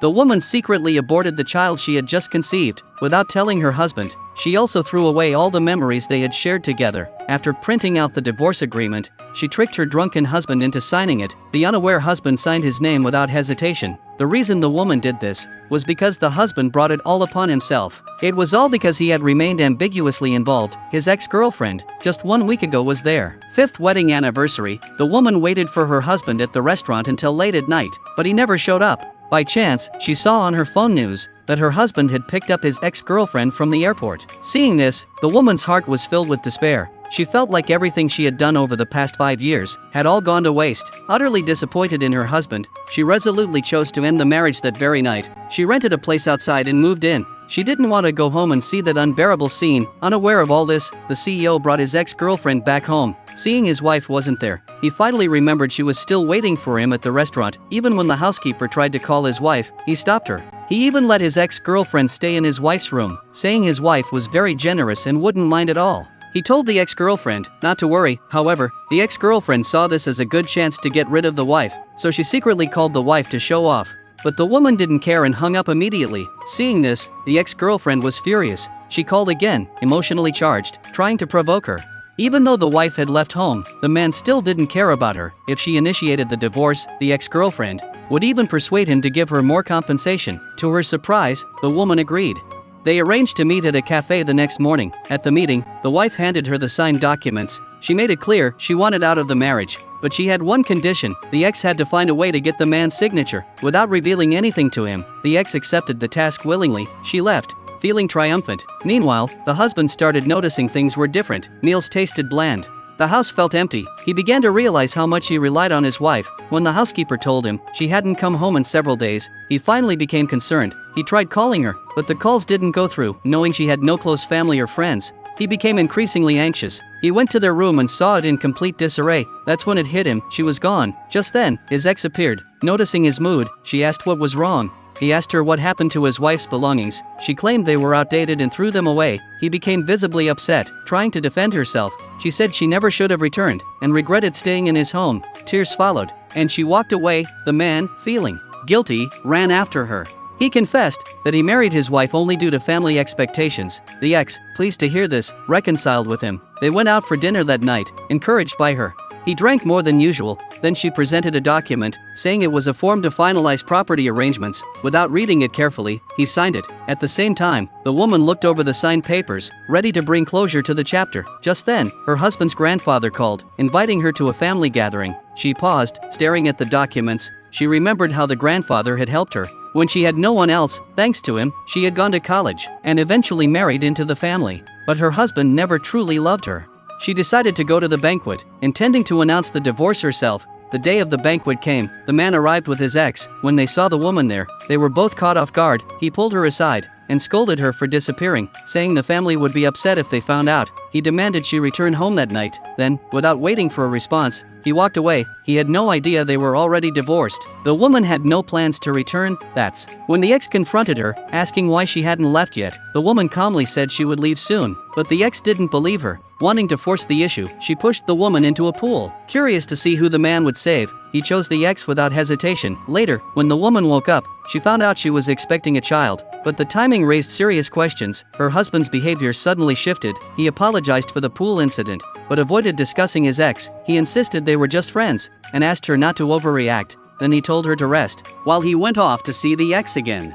The woman secretly aborted the child she had just conceived, without telling her husband. She also threw away all the memories they had shared together. After printing out the divorce agreement, she tricked her drunken husband into signing it. The unaware husband signed his name without hesitation. The reason the woman did this was because the husband brought it all upon himself. It was all because he had remained ambiguously involved. His ex-girlfriend, just 1 week ago, was there. 5th wedding anniversary, the woman waited for her husband at the restaurant until late at night, but he never showed up. By chance, she saw on her phone news that her husband had picked up his ex-girlfriend from the airport. Seeing this, the woman's heart was filled with despair. She felt like everything she had done over the past 5 years had all gone to waste. Utterly disappointed in her husband, she resolutely chose to end the marriage that very night. She rented a place outside and moved in. She didn't want to go home and see that unbearable scene. Unaware of all this, the CEO brought his ex-girlfriend back home. Seeing his wife wasn't there, he finally remembered she was still waiting for him at the restaurant. Even when the housekeeper tried to call his wife, he stopped her. He even let his ex-girlfriend stay in his wife's room, saying his wife was very generous and wouldn't mind at all. He told the ex-girlfriend not to worry. However, the ex-girlfriend saw this as a good chance to get rid of the wife, so she secretly called the wife to show off. But the woman didn't care and hung up immediately. Seeing this, the ex-girlfriend was furious. She called again, emotionally charged, trying to provoke her. Even though the wife had left home, the man still didn't care about her. If she initiated the divorce, the ex-girlfriend would even persuade him to give her more compensation. To her surprise, the woman agreed. They arranged to meet at a cafe the next morning. At the meeting, the wife handed her the signed documents. She made it clear she wanted out of the marriage, but she had one condition: the ex had to find a way to get the man's signature. Without revealing anything to him, the ex accepted the task willingly. She left, feeling triumphant. Meanwhile, the husband started noticing things were different. Meals tasted bland. The house felt empty. He began to realize how much he relied on his wife. When the housekeeper told him she hadn't come home in several days, he finally became concerned. He tried calling her, but the calls didn't go through. Knowing she had no close family or friends, he became increasingly anxious. He went to their room and saw it in complete disarray. That's when it hit him: she was gone. Just then, his ex appeared. Noticing his mood, she asked what was wrong. He asked her what happened to his wife's belongings. She claimed they were outdated and threw them away. He became visibly upset, trying to defend herself. She said she never should have returned, and regretted staying in his home. Tears followed, and she walked away. The man, feeling guilty, ran after her. He confessed that he married his wife only due to family expectations. The ex, pleased to hear this, reconciled with him. They went out for dinner that night, encouraged by her. He drank more than usual. Then she presented a document, saying it was a form to finalize property arrangements. Without reading it carefully, he signed it. At the same time, the woman looked over the signed papers, ready to bring closure to the chapter. Just then, her husband's grandfather called, inviting her to a family gathering. She paused, staring at the documents. She remembered how the grandfather had helped her when she had no one else. Thanks to him, she had gone to college and eventually married into the family. But her husband never truly loved her. She decided to go to the banquet, intending to announce the divorce herself. The day of the banquet came. The man arrived with his ex. When they saw the woman there, they were both caught off guard. He pulled her aside and scolded her for disappearing, saying the family would be upset if they found out. He demanded she return home that night. Then, without waiting for a response, he walked away. He had no idea they were already divorced. The woman had no plans to return. That's when the ex confronted her, asking why she hadn't left yet. The woman calmly said she would leave soon, but the ex didn't believe her. Wanting to force the issue, she pushed the woman into a pool. Curious to see who the man would save, he chose the ex without hesitation. Later, when the woman woke up, she found out she was expecting a child, but the timing raised serious questions. Her husband's behavior suddenly shifted. He apologized for the pool incident, but avoided discussing his ex. He insisted they were just friends, and asked her not to overreact. Then he told her to rest, while he went off to see the ex again.